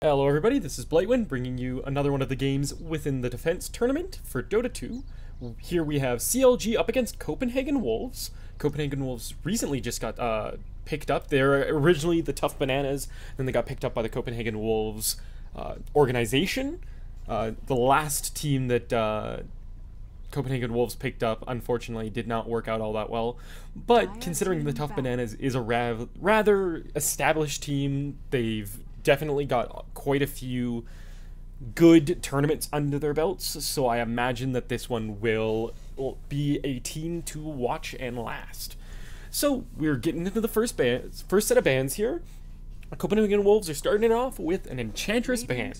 Hello everybody, this is Blightwind bringing you another one of the games within the defense tournament for Dota 2. Here we have CLG up against Copenhagen Wolves. Copenhagen Wolves recently just got picked up. They're originally the Tough Bananas, then they got picked up by the Copenhagen Wolves organization. The last team that Copenhagen Wolves picked up, unfortunately, did not work out all that well. But considering the Tough Bananas is a rather established team, they've definitely got quite a few good tournaments under their belts, so I imagine that this one will be a team to watch and last. So we're getting into the first set of bans here. Copenhagen Wolves are starting it off with an Enchantress ban.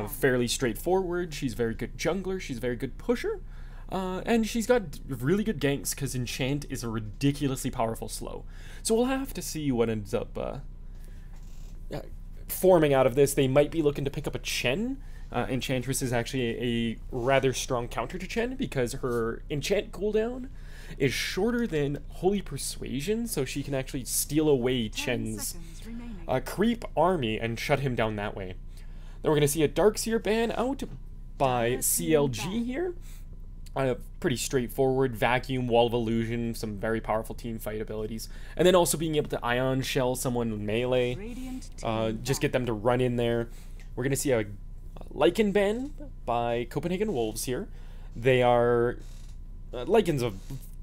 Fairly straightforward. She's a very good jungler, she's a very good pusher, and she's got really good ganks because Enchant is a ridiculously powerful slow. So we'll have to see what ends up forming out of this. They might be looking to pick up a Chen. Enchantress is actually a rather strong counter to Chen because her enchant cooldown is shorter than Holy Persuasion, so she can actually steal away Chen's creep army and shut him down that way. Then we're going to see a Darkseer ban out by CLG here. Pretty straightforward. Vacuum, Wall of Illusion, some very powerful team fight abilities. And then also being able to Ion Shell someone with melee. Just get them to run in there. We're going to see a Lycan ban by Copenhagen Wolves here. They are... Lycan's a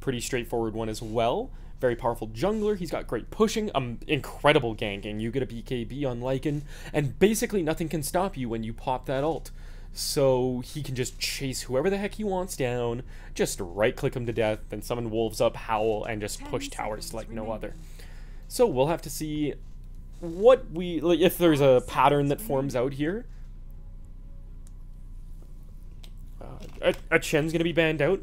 pretty straightforward one as well. Very powerful jungler. He's got great pushing, incredible ganking. You get a BKB on Lycan, and basically nothing can stop you when you pop that ult. So he can just chase whoever the heck he wants down, just right-click him to death, then summon wolves up, howl, and just push towers like no other. So we'll have to see what if there's a pattern that forms out here. A Chen's gonna be banned out.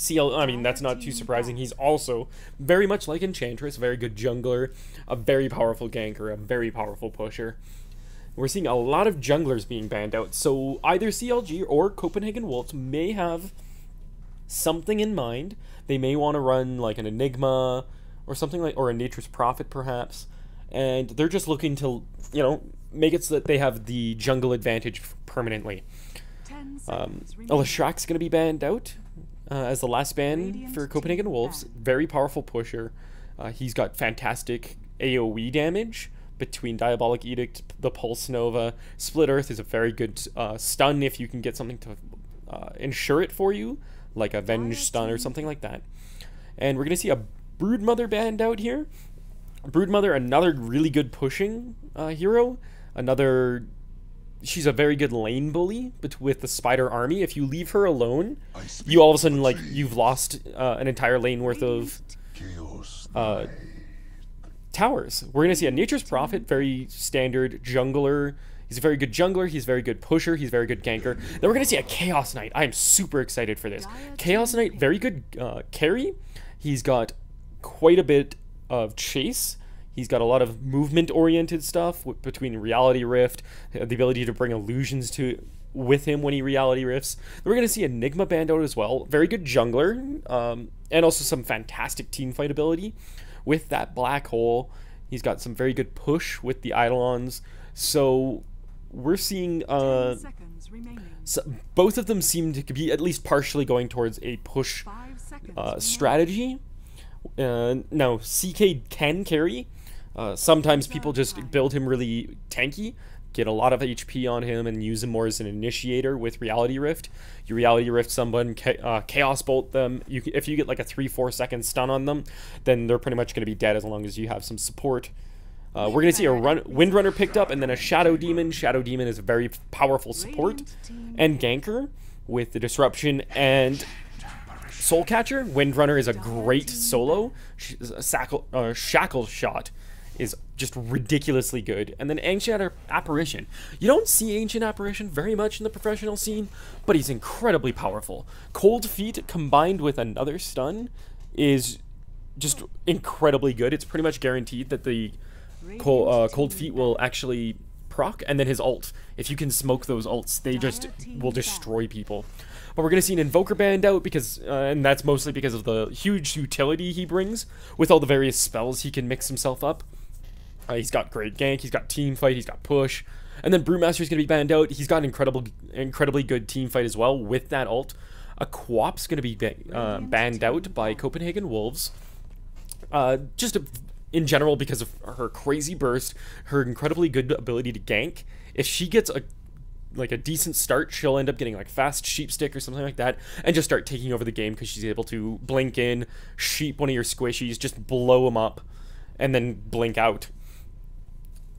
I mean, that's not too surprising. He's also very much like Enchantress, very good jungler, a very powerful ganker, a very powerful pusher. We're seeing a lot of junglers being banned out, so either CLG or Copenhagen Wolves may have something in mind. They may want to run like an Enigma or something like, or a Nature's Prophet perhaps, and they're just looking to, make it so that they have the jungle advantage permanently. Leshrakt's going to be banned out as the last ban for Copenhagen Wolves. Very powerful pusher. He's got fantastic AoE damage. Between Diabolic Edict, the Pulse Nova, Split Earth is a very good stun if you can get something to ensure it for you, like a Venge stun or something like that. And we're going to see a Broodmother banned out here. Broodmother, another really good pushing hero. She's a very good lane bully with the Spider Army. If you leave her alone, you all of a sudden, you've lost an entire lane worth of towers. We're going to see a Nature's Prophet, very standard jungler. He's a very good jungler, he's a very good pusher, he's a very good ganker. Then we're going to see a Chaos Knight. I am super excited for this. Chaos Knight, very good carry. He's got quite a bit of chase. He's got a lot of movement-oriented stuff between Reality Rift, the ability to bring illusions with him when he Reality Rifts. We're going to see Enigma banned out as well. Very good jungler, and also some fantastic teamfight ability. With that black hole, he's got some very good push with the Eidolons. So we're seeing both of them seem to be at least partially going towards a push strategy. Now, CK can carry. Sometimes people just build him really tanky, get a lot of HP on him, and use him more as an initiator with Reality Rift. You Reality Rift someone, Chaos Bolt them. If you get like a 3-4 second stun on them, then they're pretty much going to be dead as long as you have some support. We're going to see a Windrunner picked up, and then a Shadow Demon. Shadow Demon is a very powerful support and ganker with the Disruption and Soul Catcher. Windrunner is a great solo. Shackle Shot is just ridiculously good. And then Ancient Apparition. You don't see Ancient Apparition very much in the professional scene, but he's incredibly powerful. Cold Feet combined with another stun is just incredibly good. It's pretty much guaranteed that the Cold Feet will actually proc, and then his ult. If you can smoke those ults, they just will destroy people. But we're going to see an Invoker banned out because, and that's mostly because of the huge utility he brings with all the various spells he can mix himself up. He's got great gank, he's got team fight, he's got push. And then Brewmaster's going to be banned out. He's got an incredibly good team fight as well with that ult. A Quap's going to be banned out by Copenhagen Wolves. Just in general because of her crazy burst, her incredibly good ability to gank. If she gets a decent start, she'll end up getting like fast sheep stick or something like that and just start taking over the game because she's able to blink in, sheep one of your squishies, just blow them up, and then blink out.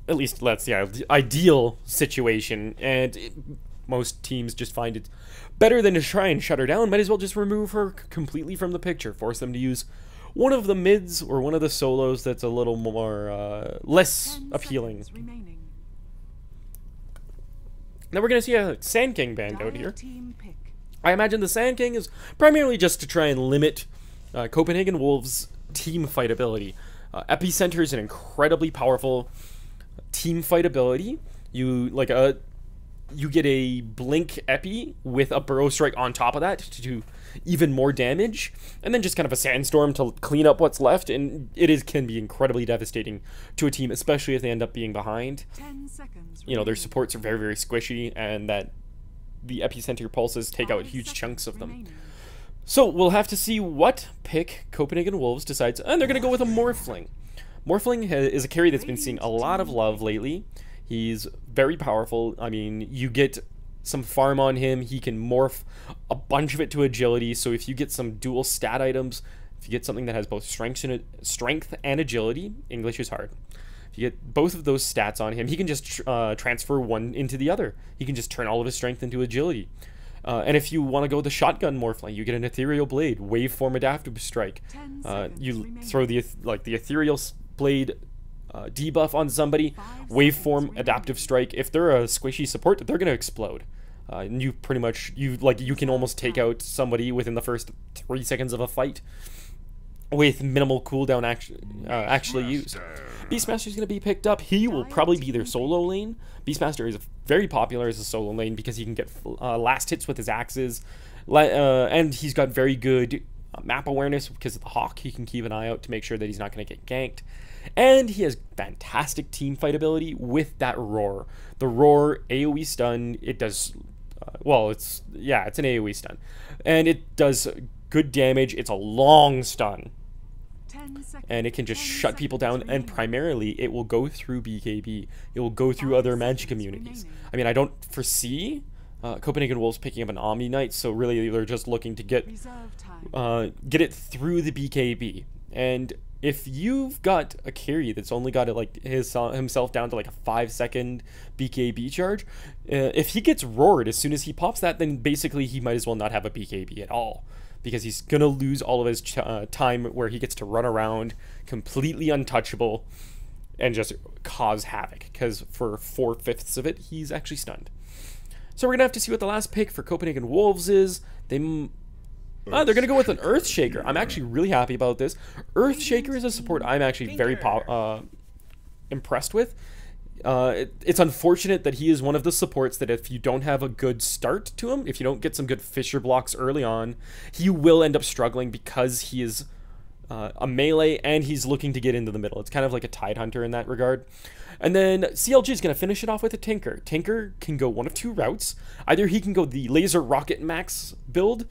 At least that's the ideal situation, and most teams just find it better than to try and shut her down. Might as well just remove her completely from the picture, force them to use one of the mids or one of the solos that's a little more less appealing. Now we're going to see a Sand King banned out here. I imagine the Sand King is primarily just to try and limit Copenhagen Wolves' team fight ability. Epicenter is an incredibly powerful team fight ability. You get a blink epi with a burrow strike on top of that to do even more damage, and then just kind of a sandstorm to clean up what's left, and can be incredibly devastating to a team, especially if they end up being behind. 10 seconds. You know, their supports are very, very squishy, and that the epicenter pulses take out huge chunks of them. So we'll have to see what pick Copenhagen Wolves decides, and they're going to go with a Morphling. Morphling is a carry that's been seeing a lot of love lately. He's very powerful. I mean, you get some farm on him, he can morph a bunch of it to agility, so if you get some dual stat items, if you get something that has both strength and agility, English is hard. If you get both of those stats on him, he can just transfer one into the other. He can just turn all of his strength into agility. And if you want to go the shotgun Morphling, you get an Ethereal Blade, Waveform Adaptive Strike. You throw the Ethereal Blade debuff on somebody, Waveform Adaptive Strike. If they're a squishy support, they're going to explode. And you can almost take out somebody within the first 3 seconds of a fight with minimal cooldown actually used. Beastmaster is going to be picked up. He will probably be their solo lane. Beastmaster is very popular as a solo lane because he can get last hits with his axes, and he's got very good map awareness because of the Hawk. He can keep an eye out to make sure that he's not going to get ganked. And he has fantastic team fight ability with that Roar. The Roar AoE stun, it does, it's an AoE stun. And it does good damage. It's a long stun. And it can just shut people down, and primarily it will go through BKB. It will go through other magic communities. I mean, I don't foresee Copenhagen Wolves picking up an Omni Knight, so really they're just looking to get it through the BKB. And if you've got a carry that's only got himself down to like a 5-second BKB charge, if he gets roared as soon as he pops that, then basically he might as well not have a BKB at all, because he's gonna lose all of his time where he gets to run around completely untouchable and just cause havoc, because for 4/5 of it he's actually stunned. So we're gonna have to see what the last pick for Copenhagen Wolves is. They're going to go with an Earthshaker. I'm actually really happy about this. Earthshaker is a support I'm actually very impressed with. It's unfortunate that he is one of the supports that if you don't have a good start to him, if you don't get some good Fissure blocks early on, he will end up struggling because he is a melee and he's looking to get into the middle. It's kind of like a Tidehunter in that regard. And then CLG is going to finish it off with a Tinker. Tinker can go one of two routes. Either he can go the Laser Rocket Max build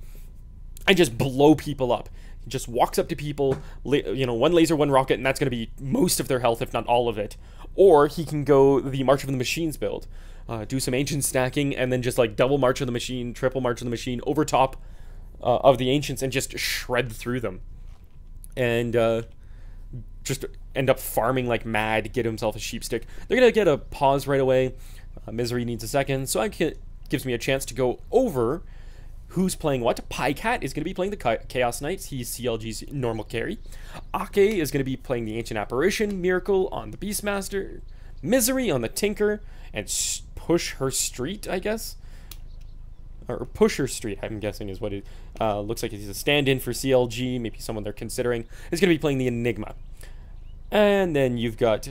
and just blow people up. He just walks up to people, one laser, one rocket, and that's going to be most of their health, if not all of it. Or he can go the March of the Machines build, do some Ancient stacking, and then just like double March of the Machine, triple March of the Machine over top of the Ancients and just shred through them. And just end up farming like mad, get himself a sheep stick. They're going to get a pause right away. Misery needs a second, so gives me a chance to go over who's playing what. Pycat is going to be playing the Chaos Knights. He's CLG's normal carry. Ake is going to be playing the Ancient Apparition. Miracle on the Beastmaster. Misery on the Tinker. And Push Her Street, I guess. Or Pusher Street, I'm guessing is what it looks like. He's a stand-in for CLG. Maybe someone they're considering. Is going to be playing the Enigma. And then you've got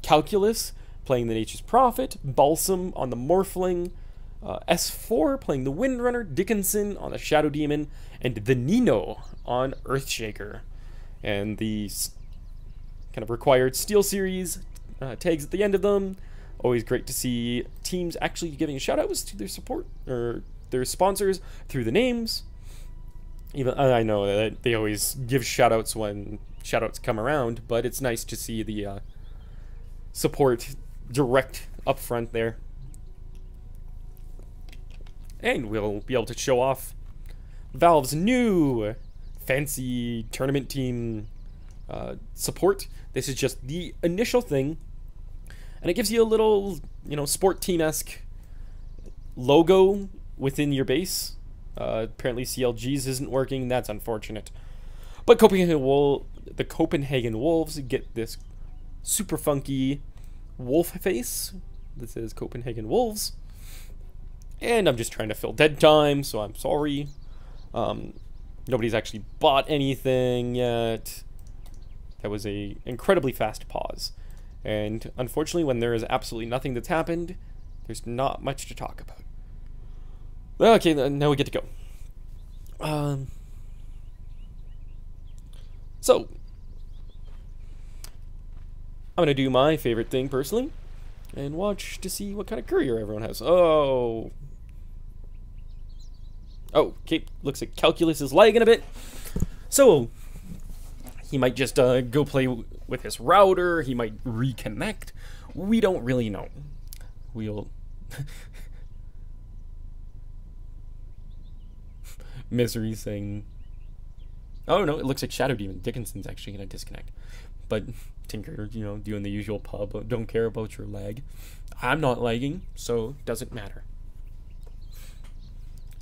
Calculus playing the Nature's Prophet. Balsam on the Morphling. S4 playing the Windrunner, Dickinson on the Shadow Demon, and the Nino on Earthshaker. And the kind of required Steel Series tags at the end of them. Always great to see teams actually giving shout-outs to their support or their sponsors through the names. Even I know that they always give shout-outs when shout-outs come around, but it's nice to see the support direct up front there. And we'll be able to show off Valve's new fancy tournament team support. This is just the initial thing, and it gives you a little, you know, sport team-esque logo within your base. Apparently CLG's isn't working. That's unfortunate. But the Copenhagen Wolves get this super funky wolf face. This is Copenhagen Wolves. And I'm just trying to fill dead time, so I'm sorry. Nobody's actually bought anything yet. That was a incredibly fast pause. And unfortunately, when there is absolutely nothing that's happened, there's not much to talk about. Okay, now we get to go. So, I'm going to do my favorite thing personally and watch to see what kind of courier everyone has. Oh, okay, looks like Calculus is lagging a bit. So, he might just go play with his router. He might reconnect. We don't really know. We'll... Misery saying... Oh, no, it looks like Shadow Demon. Dickinson's actually going to disconnect. But Tinker, you know, doing the usual pub. Don't care about your lag. I'm not lagging, so it doesn't matter.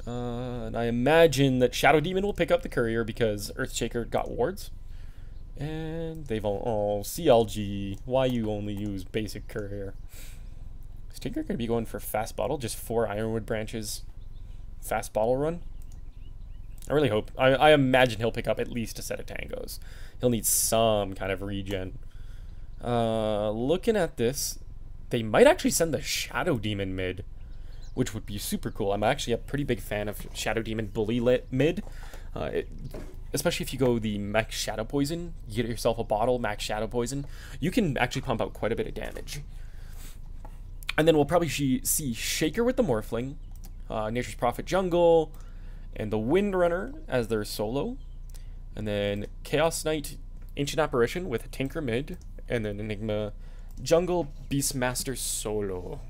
And I imagine that Shadow Demon will pick up the courier because Earthshaker got wards. And they've all... Oh, CLG. Why you only use basic courier? Is Tinker going to be going for fast bottle? Just 4 Ironwood branches. Fast bottle run? I really hope. I imagine he'll pick up at least a set of tangos. He'll need some kind of regen. Looking at this, they might actually send the Shadow Demon mid, which would be super cool. I'm actually a pretty big fan of Shadow Demon Bully mid. Especially if you go the Max Shadow Poison, you get yourself a bottle, Max Shadow Poison, you can actually pump out quite a bit of damage. And then we'll probably see Shaker with the Morphling, Nature's Prophet Jungle, and the Windrunner as their solo. And then Chaos Knight, Ancient Apparition with Tinker mid, and then Enigma Jungle, Beastmaster solo.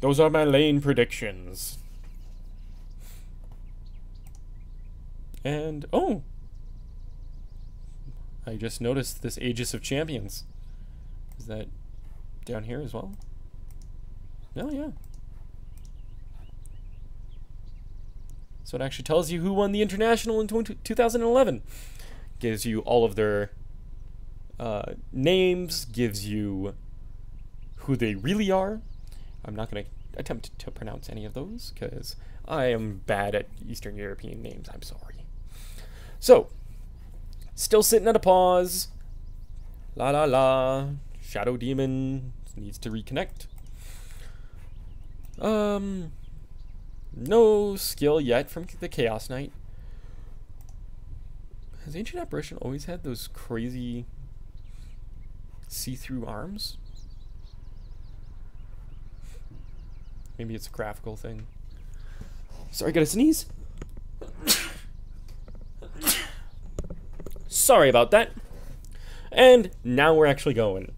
Those are my lane predictions. And, oh! I just noticed this Aegis of Champions. Is that down here as well? Oh, yeah. So it actually tells you who won the International in 2011. Gives you all of their names, gives you who they really are. I'm not going to attempt to pronounce any of those because I am bad at Eastern European names. I'm sorry. So, still sitting at a pause. La la la. Shadow Demon needs to reconnect. No skill yet from the Chaos Knight. Has Ancient Apparition always had those crazy see-through arms? Maybe it's a graphical thing. Sorry, got a sneeze. Sorry about that. And now we're actually going.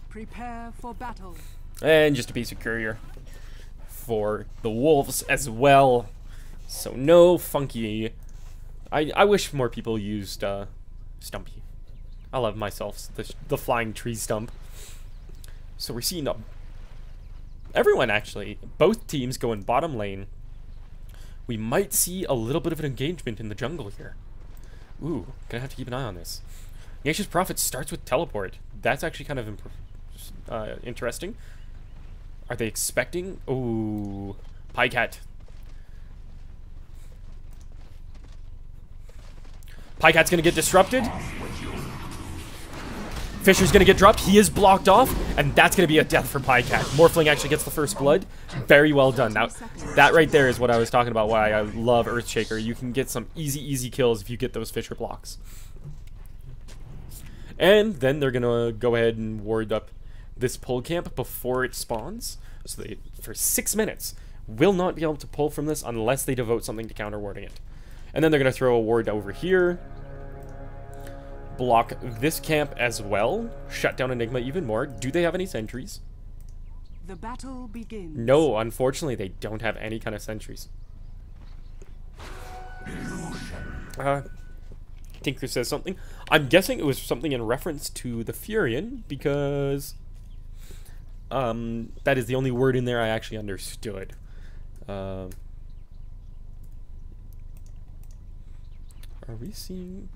Prepare for battle. And just a basic courier for the Wolves as well. So no funky. I wish more people used Stumpy. I love myself the flying tree stump. So we're seeing everyone actually, both teams going bottom lane. We might see a little bit of an engagement in the jungle here. Ooh, gonna have to keep an eye on this. Nature's Prophet starts with teleport. That's actually kind of interesting. Are they expecting? Ooh, Pycat. Pycat's gonna get disrupted. Fisher's gonna get dropped. He is blocked off, and that's gonna be a death for Pycat. Morphling actually gets the first blood. Very well done. Now, that right there is what I was talking about. Why I love Earthshaker. You can get some easy kills if you get those Fisher blocks. And then they're gonna go ahead and ward up this pull camp before it spawns. So they, for 6 minutes, will not be able to pull from this unless they devote something to counter warding it. And then they're going to throw a ward over here. Block this camp as well. Shut down Enigma even more. Do they have any sentries? The battle begins. No, unfortunately, they don't have any kind of sentries. Tinker says something. I'm guessing it was something in reference to the Furion, because that is the only word in there I actually understood. Are we seeing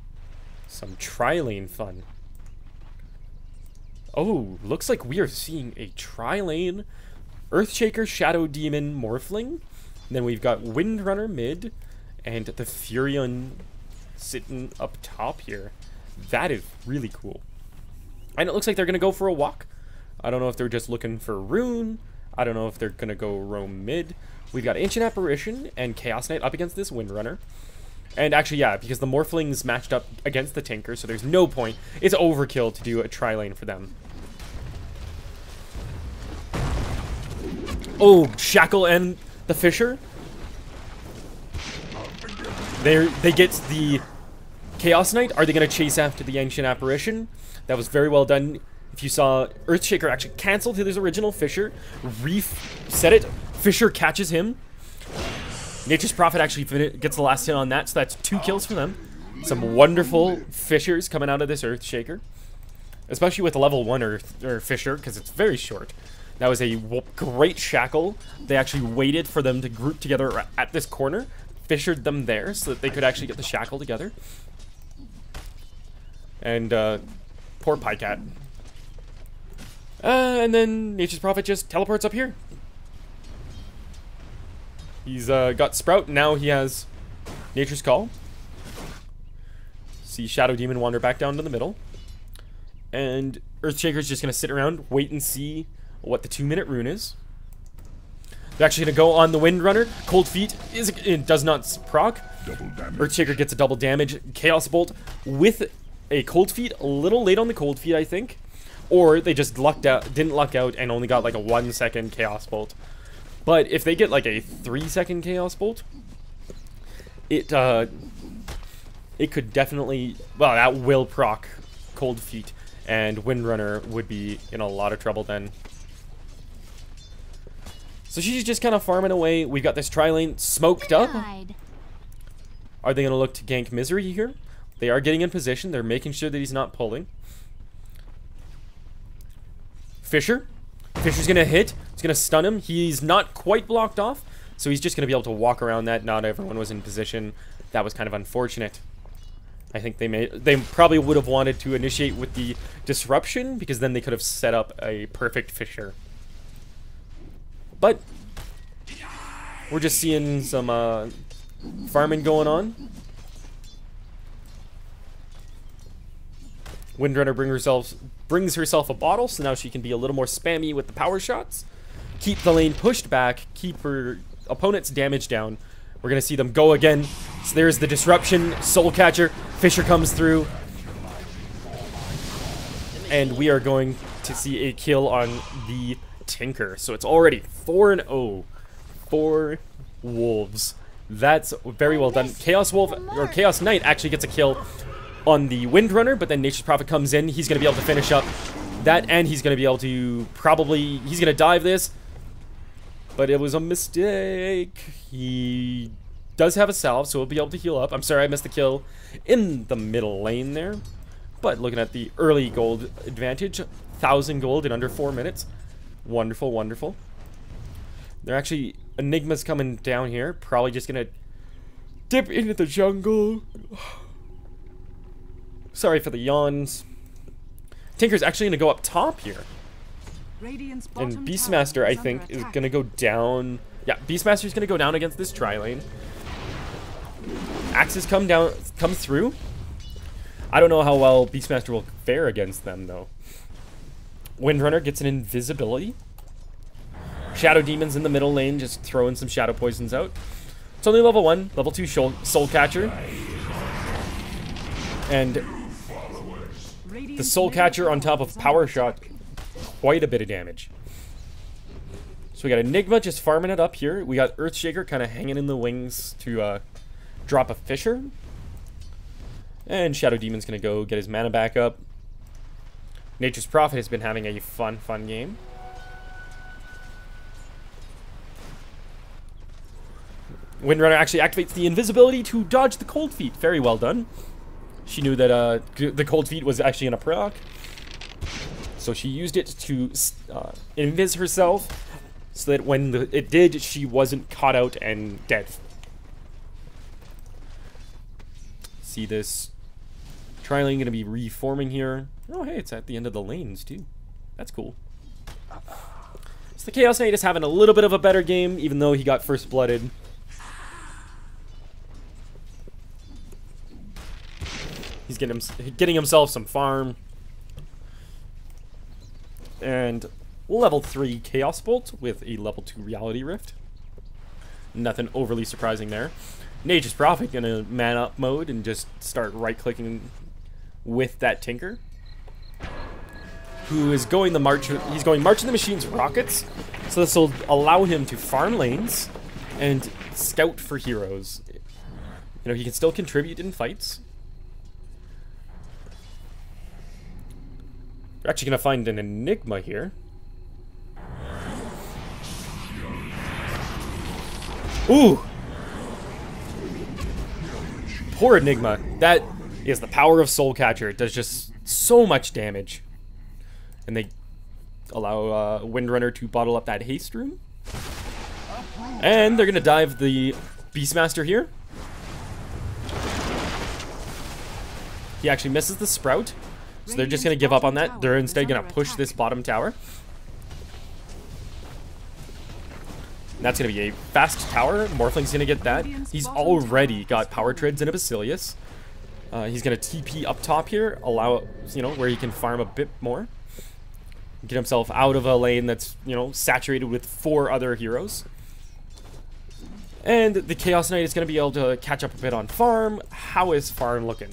some tri-lane fun? Oh, looks like we are seeing a tri-lane Earthshaker, Shadow Demon, Morphling. And then we've got Windrunner mid, and the Furion sitting up top here. That is really cool. And it looks like they're going to go for a walk. I don't know if they're just looking for Rune. I don't know if they're going to go roam mid. We've got Ancient Apparition and Chaos Knight up against this Windrunner. And actually, yeah, because the Morphling's matched up against the Tinker, so there's no point. It's overkill to do a tri-lane for them. Oh, Shackle and the Fisher. They get the Chaos Knight. Are they going to chase after the Ancient Apparition? That was very well done. If you saw, Earthshaker actually canceled his original Fisher, reset it. Fisher catches him. Nature's Prophet actually gets the last hit on that, so that's 2 kills for them. Some wonderful Fishers coming out of this Earthshaker, especially with a level 1 or Fisher, because it's very short. That was a great Shackle. They actually waited for them to group together at this corner, Fishered them there so that they could actually get the Shackle together. And poor Pycat. And then Nature's Prophet just teleports up here. He's got Sprout, now he has Nature's Call. See Shadow Demon wander back down to the middle. And Earthshaker's just going to sit around, wait and see what the 2-minute rune is. They're actually going to go on the Windrunner. Cold Feet does not proc. Earthshaker gets a double damage. Chaos Bolt with a Cold Feet, a little late on the Cold Feet, I think. Or they just didn't luck out and only got like a 1-second Chaos Bolt. But if they get like a 3-second Chaos Bolt, it could definitely, well, that will proc Cold Feet, and Windrunner would be in a lot of trouble then. So she's just kind of farming away. We've got this tri-lane smoked up. Are they going to look to gank Misery here? They are getting in position. They're making sure that he's not pulling. Fisher's going to hit. It's going to stun him. He's not quite blocked off, so he's just going to be able to walk around that. Not everyone was in position. That was kind of unfortunate. I think they probably would have wanted to initiate with the disruption, because then they could have set up a perfect Fisher. But we're just seeing some farming going on. Windrunner brings herself a bottle, so now she can be a little more spammy with the power shots. Keep the lane pushed back, keep her opponent's damage down. We're going to see them go again. So there's the disruption, Soul Catcher, Fisher comes through. And we are going to see a kill on the Tinker. So it's already 4-0 for Wolves. That's very well done. Chaos Wolf, or Chaos Knight, actually gets a kill on the Windrunner, but then Nature's Prophet comes in. He's going to be able to finish up that, and he's going to be able to he's going to dive this. But it was a mistake. He does have a salve, so he'll be able to heal up. I'm sorry I missed the kill in the middle lane there. But looking at the early gold advantage, 1,000 gold in under 4 minutes. Wonderful, wonderful. They're actually, Enigma's coming down here. Probably just going to dip into the jungle. Sorry for the yawns. Tinker's actually going to go up top here. And Beastmaster, I think, is going to go down. Yeah, Beastmaster's going to go down against this tri-lane. Axes come through. I don't know how well Beastmaster will fare against them, though. Windrunner gets an invisibility. Shadow Demon's in the middle lane, just throwing some Shadow Poisons out. It's only level 1. Level 2 Soul Catcher. And the Soul Catcher on top of Power Shot quite a bit of damage. So we got Enigma just farming it up here. We got Earthshaker kind of hanging in the wings to drop a Fissure. And Shadow Demon's going to go get his mana back up. Nature's Prophet has been having a fun game. Windrunner actually activates the invisibility to dodge the Cold Feet. Very well done. She knew that the Cold Feet was actually going to proc. So she used it to invis herself, so that when it did, she wasn't caught out and dead. See this Tri-Lane going to be reforming here. Oh, hey, it's at the end of the lanes, too. That's cool. So the Chaos Knight is having a little bit of a better game, even though he got first blooded. He's getting himself some farm. And level 3 Chaos Bolt with a level 2 Reality Rift. Nothing overly surprising there. Nature's Prophet gonna man up mode and just start right-clicking with that Tinker, who is going the March. He's going March of the Machines rockets, so this will allow him to farm lanes and scout for heroes. You know, he can still contribute in fights. We're actually gonna find an Enigma here. Ooh! Poor Enigma. That is the power of Soul Catcher. It does just so much damage. And they allow Windrunner to bottle up that haste rune. And they're going to dive the Beastmaster here. He actually misses the Sprout. So they're just going to give up on that. They're instead going to push this bottom tower. And that's going to be a fast tower. Morphling's going to get that. He's already got Power Treads and a Basilius. He's going to TP up top here, allow, you know, where he can farm a bit more. Get himself out of a lane that's, you know, saturated with 4 other heroes. And the Chaos Knight is going to be able to catch up a bit on farm. How is farm looking?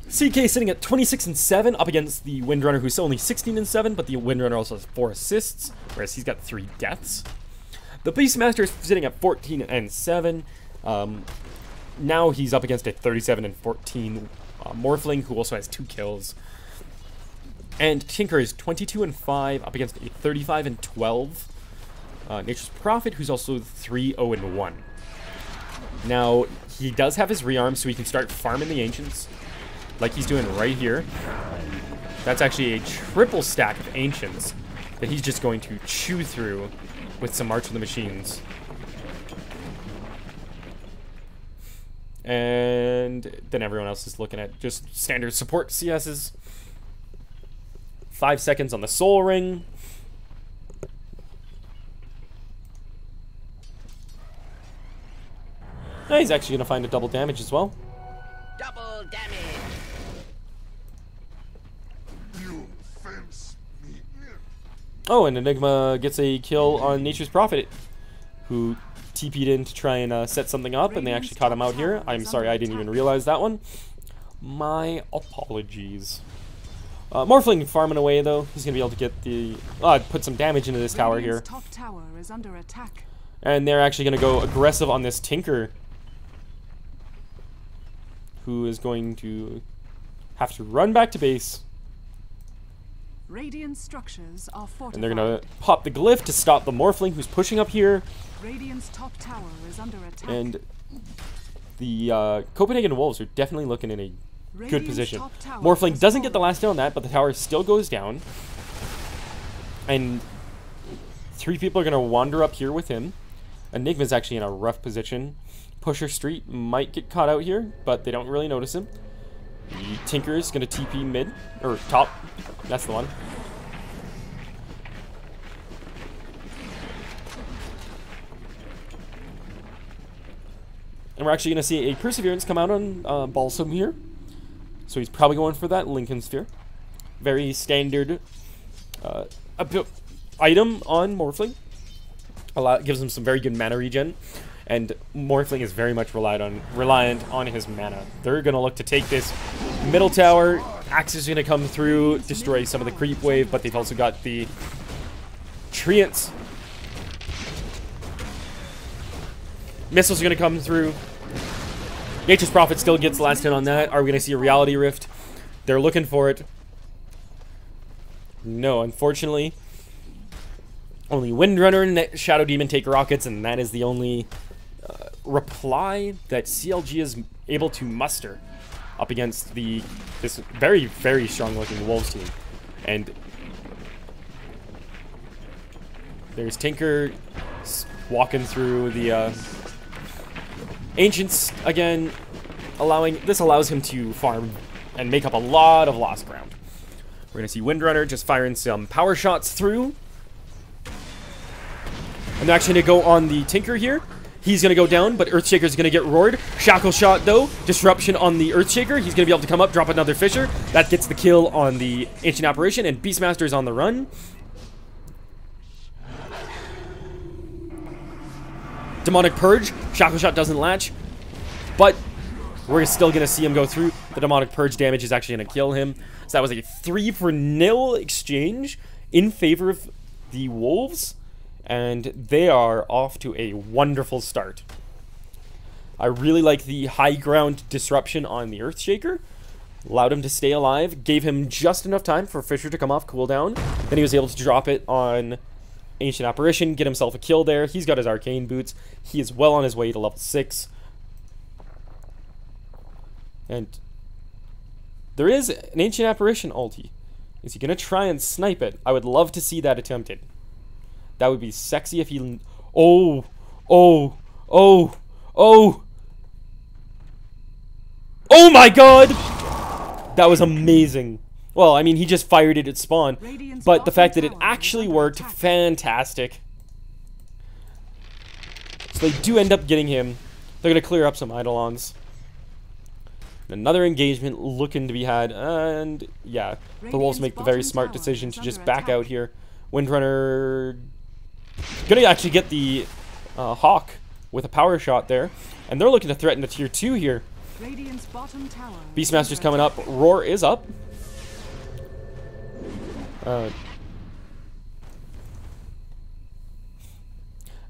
CK sitting at 26 and 7 up against the Windrunner, who's only 16 and 7, but the Windrunner also has 4 assists, whereas he's got 3 deaths. The Beastmaster is sitting at 14 and 7. Now he's up against a 37 and 14 Morphling, who also has 2 kills. And Tinker is 22 and 5 up against a 35 and 12 Nature's Prophet, who's also 3-0 and 1. Now he does have his rearm, so he can start farming the Ancients, like he's doing right here. That's actually a triple stack of Ancients that he's just going to chew through with some March of the Machines. And then everyone else is looking at just standard support CSs. 5 seconds on the Soul Ring. Now he's actually going to find a double damage as well. Double damage. Oh, and Enigma gets a kill on Nature's Prophet, who TP'd in to try and set something up, and they actually caught him out here. I'm sorry, I didn't even realize that one. My apologies. Morphling farming away, though. He's going to be able to get the... put some damage into this tower here. Top tower is under attack. And they're actually going to go aggressive on this Tinker, who is going to have to run back to base. Radiant structures are fortified. And they're going to pop the Glyph to stop the Morphling, who's pushing up here. Radiant's top tower is under attack. And the Copenhagen Wolves are definitely looking in a good position. Morphling doesn't get the last hit on that, but the tower still goes down. And 3 people are going to wander up here with him. Enigma's actually in a rough position. Pusher Street might get caught out here, but they don't really notice him. The Tinker is going to TP mid, or top. That's the one. And we're actually going to see a Perseverance come out on Balsam here. So he's probably going for that Lincoln Sphere. Very standard item on Morphling. Gives him some very good mana regen. And Morphling is very much reliant on his mana. They're going to look to take this middle tower, Axe is going to come through, destroy some of the creep wave, but they've also got the treants. Missiles are going to come through. Nature's Prophet still gets the last hit on that. Are we going to see a reality rift? They're looking for it. No, unfortunately. Only Windrunner and Shadow Demon take rockets, and that is the only reply that CLG is able to muster up against this very, very strong-looking Wolves team. And there's Tinker walking through the Ancients again, this allows him to farm and make up a lot of lost ground. We're gonna see Windrunner just firing some power shots through. And they're actually gonna go on the Tinker here. He's gonna go down, but Earthshaker's gonna get roared. Shackle shot though, disruption on the Earthshaker. He's gonna be able to come up, drop another Fissure. That gets the kill on the Ancient Apparition, and Beastmaster's on the run. Demonic Purge, Shackle Shot doesn't latch, but we're still going to see him go through. The Demonic Purge damage is actually going to kill him. So that was a 3-for-0 exchange in favor of the Wolves, and they are off to a wonderful start. I really like the high ground disruption on the Earthshaker. Allowed him to stay alive, gave him just enough time for Fissure to come off cooldown. Then he was able to drop it on Ancient Apparition, get himself a kill there. He's got his Arcane Boots. He is well on his way to level 6. And there is an Ancient Apparition ulti. Is he going to try and snipe it? I would love to see that attempted. That would be sexy if he... Oh! Oh! Oh! Oh! Oh my god! That was amazing. Well, I mean, he just fired it at spawn, but the fact that it actually worked, fantastic. So they do end up getting him. They're going to clear up some Eidolons. Another engagement looking to be had, and yeah, the Wolves make the very smart decision to just back out here. Windrunner going to actually get the Hawk with a power shot there, and they're looking to threaten the tier 2 here. Beastmaster's coming up. Roar is up.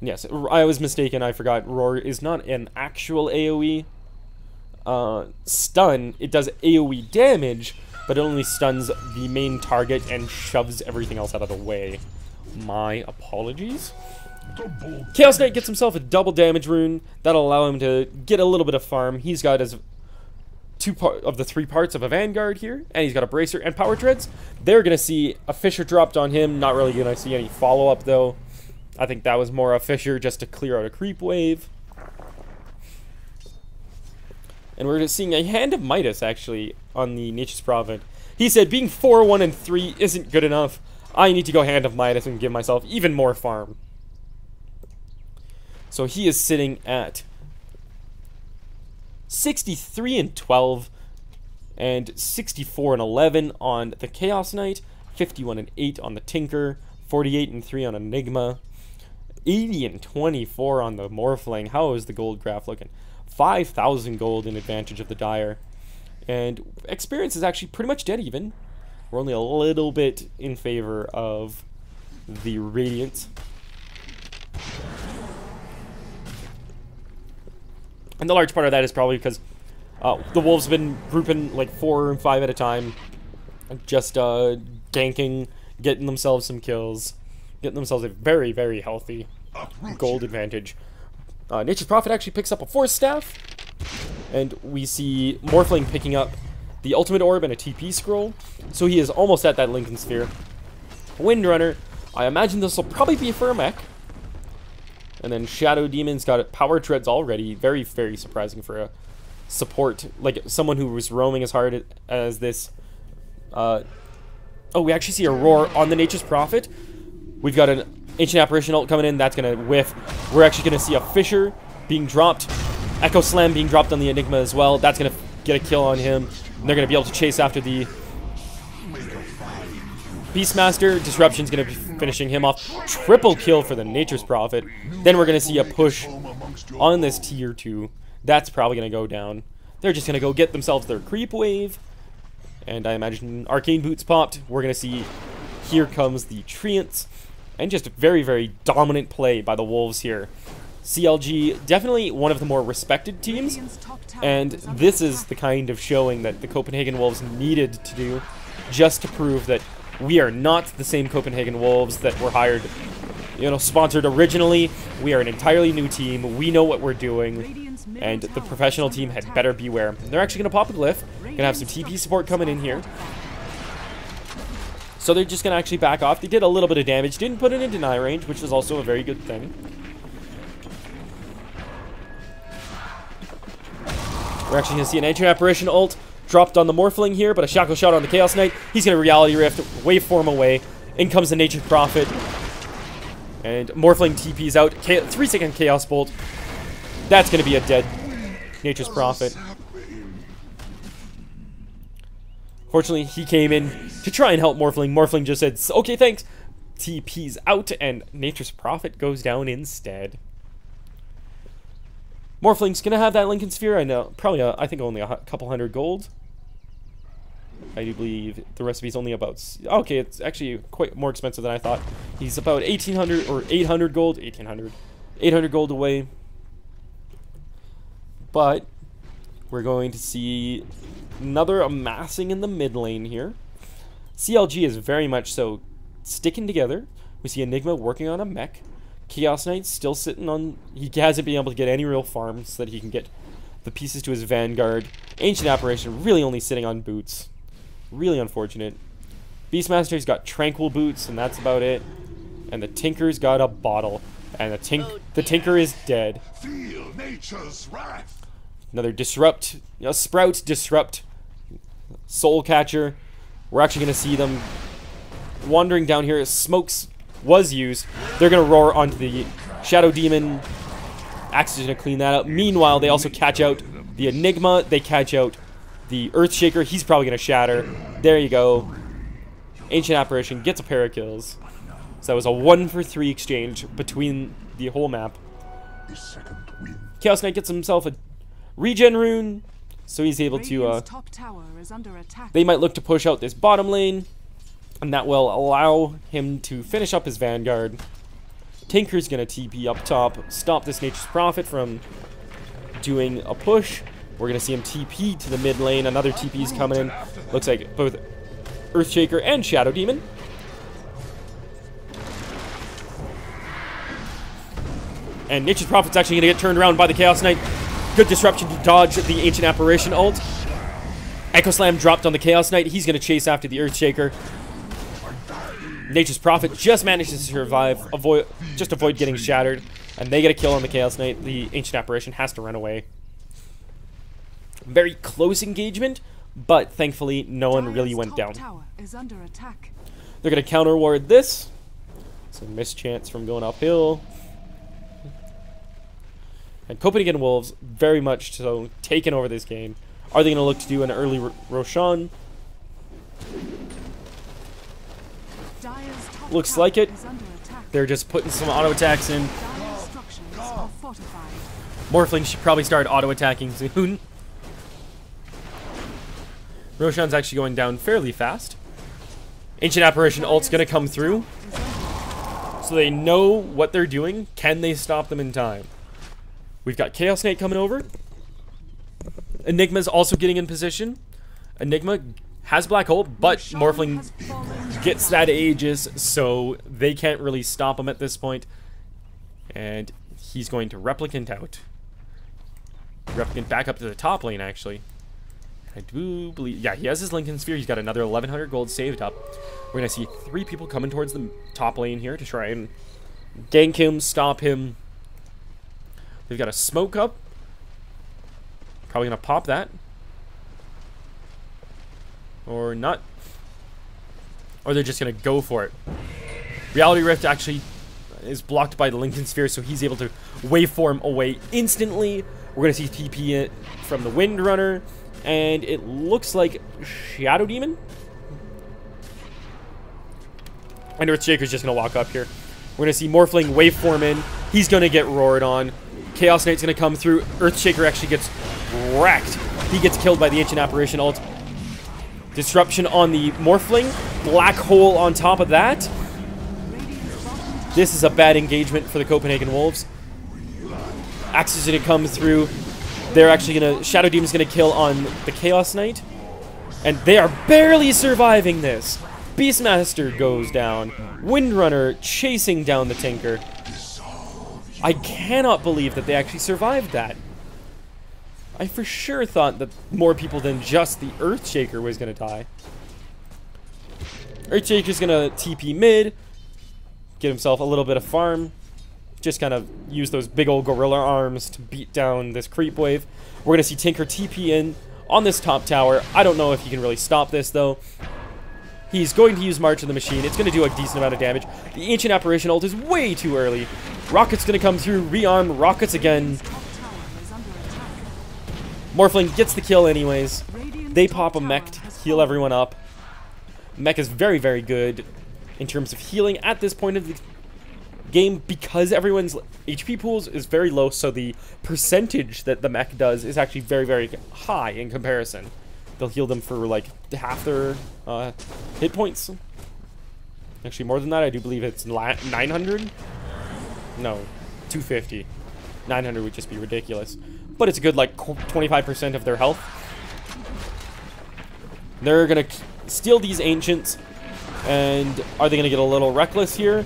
Yes, I was mistaken. I forgot. Roar is not an actual AoE stun. It does AoE damage, but it only stuns the main target and shoves everything else out of the way. My apologies. Chaos Knight gets himself a double damage rune. That'll allow him to get a little bit of farm. He's got his of the 3 parts of a Vanguard here, and he's got a Bracer and Power Treads. They're going to see a Fissure dropped on him. Not really going to see any follow-up, though. I think that was more a Fissure just to clear out a creep wave. And we're just seeing a Hand of Midas, actually, on the Nature's Prophet. He said, being 4, 1, and 3 isn't good enough. I need to go Hand of Midas and give myself even more farm. So he is sitting at 63 and 12 and 64 and 11 on the Chaos Knight, 51 and 8 on the Tinker, 48 and 3 on Enigma, 80 and 24 on the Morphling. How is the gold graph looking? 5,000 gold in advantage of the Dire, and experience is actually pretty much dead even. We're only a little bit in favor of the Radiant. And the large part of that is probably because the Wolves have been grouping like 4 and 5 at a time, just ganking, getting themselves some kills, getting themselves a very, very healthy gold advantage. Nature's Prophet actually picks up a Force Staff, and we see Morphling picking up the Ultimate Orb and a TP Scroll, so he is almost at that Lincoln Sphere. Windrunner, I imagine this will probably be for a mech. And then Shadow Demon's got Power Treads already. Very, very surprising for a support. Like, someone who was roaming as hard as this. Oh, we actually see a Roar on the Nature's Prophet. We've got an Ancient Apparition ult coming in. That's going to whiff. We're actually going to see a Fissure being dropped. Echo Slam being dropped on the Enigma as well. That's going to get a kill on him. And they're going to be able to chase after the Beastmaster. Disruption's going to be finishing him off. Triple kill for the Nature's Prophet. Then we're going to see a push on this tier 2. That's probably going to go down. They're just going to go get themselves their creep wave. And I imagine Arcane Boots popped. We're going to see, here comes the Treants. And just a very, very dominant play by the Wolves here. CLG, definitely one of the more respected teams. And this is the kind of showing that the Copenhagen Wolves needed to do, just to prove that we are not the same Copenhagen Wolves that were hired, you know, sponsored originally. We are an entirely new team. We know what we're doing. And the professional team had better beware. They're actually going to pop a glyph. Going to have some TP support coming in here. So they're just going to actually back off. They did a little bit of damage. Didn't put it in deny range, which was also a very good thing. We're actually going to see an Ancient Apparition ult dropped on the Morphling here, but a Shackle Shot on the Chaos Knight. He's going to Reality Rift, waveform away. In comes the Nature's Prophet. And Morphling TP's out. 3-second Chaos Bolt. That's going to be a dead Nature's Prophet. Fortunately, he came in to try and help Morphling. Morphling just said, okay, thanks. TP's out, and Nature's Prophet goes down instead. Morphling's going to have that Lincoln Sphere. I know, probably, I think only a couple hundred gold. I do believe the recipe's only about... Okay, it's actually quite more expensive than I thought. He's about 1,800 or 800 gold. 1,800. 800 gold away. But we're going to see another amassing in the mid lane here. CLG is very much so sticking together. We see Enigma working on a mech. Chaos Knight still sitting on... He hasn't been able to get any real farms so that he can get the pieces to his Vanguard. Ancient Apparition really only sitting on boots. Really unfortunate. Beastmaster's got Tranquil Boots, and that's about it. And the Tinker's got a bottle. And the Tinker is dead. Feel nature's wrath. Another Disrupt. Sprout, Disrupt. Soul Catcher. We're actually going to see them wandering down here. Smokes was used. They're going to roar onto the Shadow Demon. Axe is going to clean that up. Meanwhile, they also catch out the Enigma. They catch out the Earthshaker. He's probably going to shatter. There you go. Ancient Apparition gets a pair of kills. So that was a 1-for-3 exchange between the whole map. Chaos Knight gets himself a regen rune, so he's able to, they might look to push out this bottom lane, and that will allow him to finish up his Vanguard. Tinker's going to TP up top, stop this Nature's Prophet from doing a push. We're going to see him TP to the mid lane. Another TP is coming in. Looks like both Earthshaker and Shadow Demon. And Nature's Prophet's actually going to get turned around by the Chaos Knight. Good disruption to dodge the Ancient Apparition ult. Echo Slam dropped on the Chaos Knight. He's going to chase after the Earthshaker. Nature's Prophet just manages to survive, avoid getting shattered. And they get a kill on the Chaos Knight. The Ancient Apparition has to run away. Very close engagement, but thankfully no one really went down. They're going to counter ward this. Some mischance from going uphill. And Copenhagen Wolves, very much so, taking over this game. Are they going to look to do an early Roshan? Looks like it. They're just putting some auto attacks in. Morphling should probably start auto attacking soon. Roshan's actually going down fairly fast. Ancient Apparition ult's going to come through. So they know what they're doing. Can they stop them in time? We've got Chaos Knight coming over. Enigma's also getting in position. Enigma has Black Hole, but Morphling gets that Aegis, so they can't really stop him at this point. And he's going to Replicant out. Replicant back up to the top lane, actually. I do believe... Yeah, he has his Lincoln Sphere. He's got another 1,100 gold saved up. We're going to see 3 people coming towards the top lane here to try and gank him, stop him. They've got a smoke up. Probably going to pop that. Or not. Or they're just going to go for it. Reality Rift actually is blocked by the Lincoln Sphere, so he's able to waveform away instantly. We're going to see TP it from the Windrunner. And it looks like Shadow Demon. And Earthshaker's just going to walk up here. We're going to see Morphling waveform in. He's going to get roared on. Chaos Knight's going to come through. Earthshaker actually gets wrecked. He gets killed by the Ancient Apparition ult. Disruption on the Morphling. Black hole on top of that. This is a bad engagement for the Copenhagen Wolves. Axe is going to come through. They're actually going to... Shadow Demon's going to kill on the Chaos Knight. And they are barely surviving this. Beastmaster goes down. Windrunner chasing down the Tinker. I cannot believe that they actually survived that. I for sure thought that more people than just the Earthshaker was going to die. Earthshaker's going to TP mid. Get himself a little bit of farm. Just kind of use those big old gorilla arms to beat down this creep wave. We're going to see Tinker TP in on this top tower. I don't know if he can really stop this, though. He's going to use March of the Machine. It's going to do a decent amount of damage. The Ancient Apparition ult is way too early. Rocket's going to come through. Rearm. Rockets again. Morphling gets the kill anyways. They pop a mech to heal everyone up. Mech is very, very good in terms of healing at this point of the game because everyone's HP pools is very low, so the percentage that the mech does is actually very, very high in comparison. They'll heal them for like half their hit points. Actually, more than that, I do believe it's 900. No, 250. 900 would just be ridiculous. But it's a good like 25% of their health. They're gonna steal these ancients, and are they gonna get a little reckless here?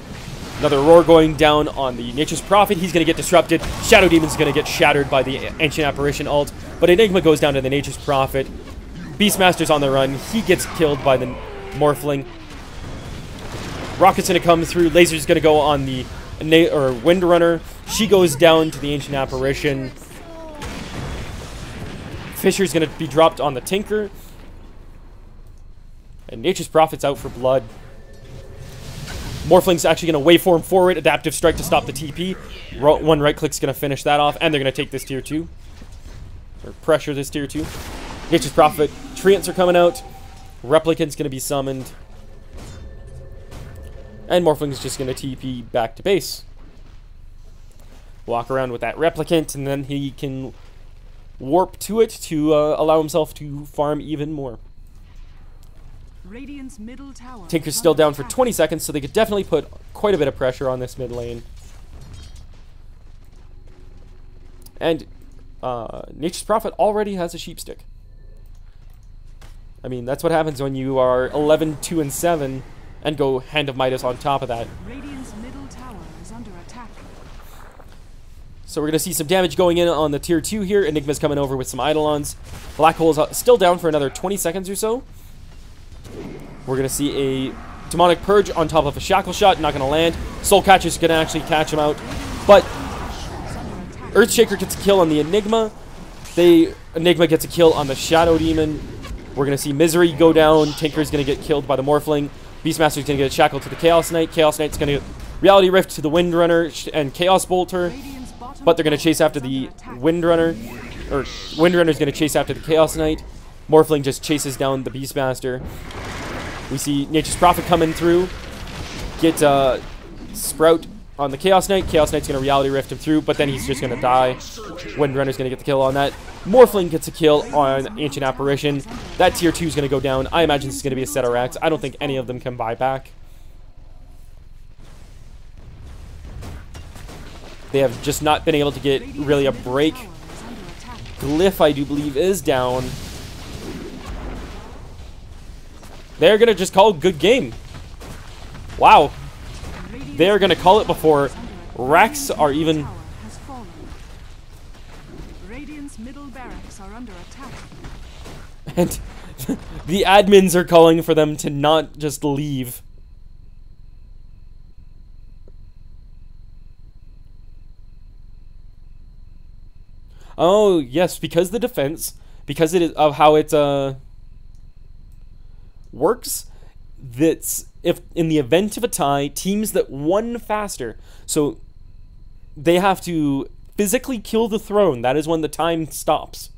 Another roar going down on the Nature's Prophet. He's going to get disrupted. Shadow Demon's going to get shattered by the Ancient Apparition ult. But Enigma goes down to the Nature's Prophet. Beastmaster's on the run. He gets killed by the Morphling. Rocket's going to come through. Laser's going to go on the Windrunner. She goes down to the Ancient Apparition. Fisher's going to be dropped on the Tinker. And Nature's Prophet's out for blood. Morphling's actually going to waveform forward, adaptive strike to stop the TP. One right click's going to finish that off, and they're going to take this tier 2. Or pressure this tier 2. Nature's Prophet, Treants are coming out. Replicant's going to be summoned. And Morphling's just going to TP back to base. Walk around with that Replicant, and then he can warp to it to allow himself to farm even more. Radiant's middle tower. Tinker's still down for 20 seconds, so they could definitely put quite a bit of pressure on this mid lane. And Nature's Prophet already has a sheep stick. I mean, that's what happens when you are 11, 2, and 7 and go Hand of Midas on top of that. Radiant's middle tower is under attack. So we're going to see some damage going in on the tier 2 here. Enigma's coming over with some Eidolons. Black Hole's still down for another 20 seconds or so. We're going to see a Demonic Purge on top of a Shackle Shot. Not going to land. Soul Catcher's going to actually catch him out. But Earthshaker gets a kill on the Enigma. Enigma gets a kill on the Shadow Demon. We're going to see Misery go down. Tinker's going to get killed by the Morphling. Beastmaster's going to get a Shackle to the Chaos Knight. Chaos Knight's going to Reality Rift to the Windrunner and Chaos Bolter. But they're going to chase after the Windrunner. Or Windrunner's going to chase after the Chaos Knight. Morphling just chases down the Beastmaster. We see Nature's Prophet coming through. Get Sprout on the Chaos Knight. Chaos Knight's going to Reality Rift him through, but then he's just going to die. Windrunner's going to get the kill on that. Morphling gets a kill on Ancient Apparition. That tier 2 is going to go down. I imagine this is going to be a set of racks. I don't think any of them can buy back. They have just not been able to get really a break. Glyph, I do believe, is down. They're going to just call good game. Wow. They're going to call it before racks are even... Radiant's middle barracks are under attack. And the admins are calling for them to not just leave. Oh, yes, because the defense, because it is of how it works, that's if in the event of a tie, teams that won faster, so they have to physically kill the throne. That is when the time stops.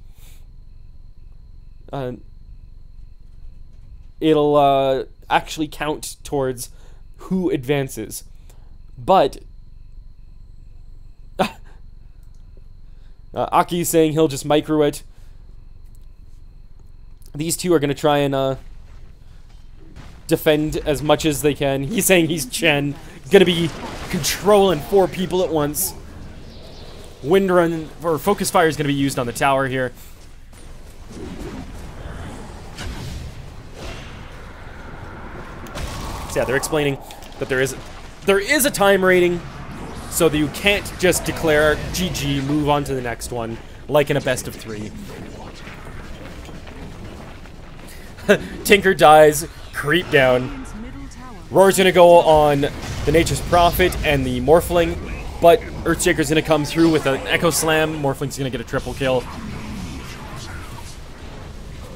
It'll actually count towards who advances. But Aki's saying he'll just micro it. These two are going to try and defend as much as they can. He's saying he's Chen. Gonna be controlling 4 people at once. Wind Run, or Focus Fire is gonna be used on the tower here. So yeah, they're explaining that there is a time rating, so that you can't just declare GG, move on to the next one, like in a best of 3. Tinker dies, creep down. Radiant's middle tower. Roar's gonna go on the Nature's Prophet and the Morphling, but Earthshaker's gonna come through with an Echo Slam. Morphling's gonna get a triple kill.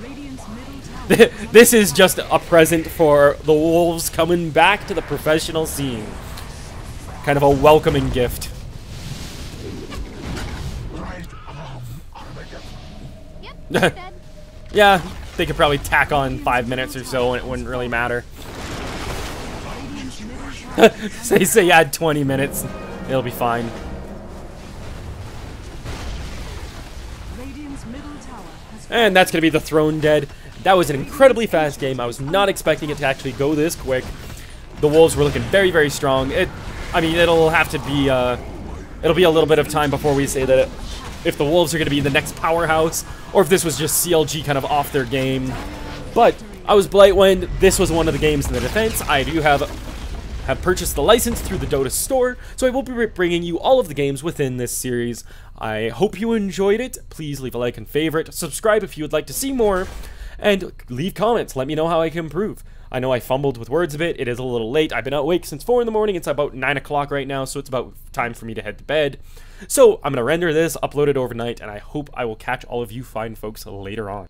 Radiant's middle tower. This is just a present for the Wolves coming back to the professional scene. Kind of a welcoming gift. Yeah, they could probably tack on 5 minutes or so and it wouldn't really matter. Radiant's middle tower. Say add 20 minutes, it'll be fine. Radiant's middle tower has And that's going to be the Throne Dead. That was an incredibly fast game. I was not expecting it to actually go this quick. The Wolves were looking very, very strong. I mean, it'll have to be, it'll be a little bit of time before we say that if the Wolves are going to be the next powerhouse, or if this was just CLG kind of off their game. But I was Blightwind. This was one of the games in the defense. I do have purchased the license through the Dota store, so I will be bringing you all of the games within this series. I hope you enjoyed it. Please leave a like and favorite, subscribe if you would like to see more, and leave comments. Let me know how I can improve. I know I fumbled with words a bit. It is a little late. I've been awake since 4 in the morning. It's about 9 o'clock right now, so it's about time for me to head to bed. So I'm going to render this, upload it overnight, and I hope I will catch all of you fine folks later on.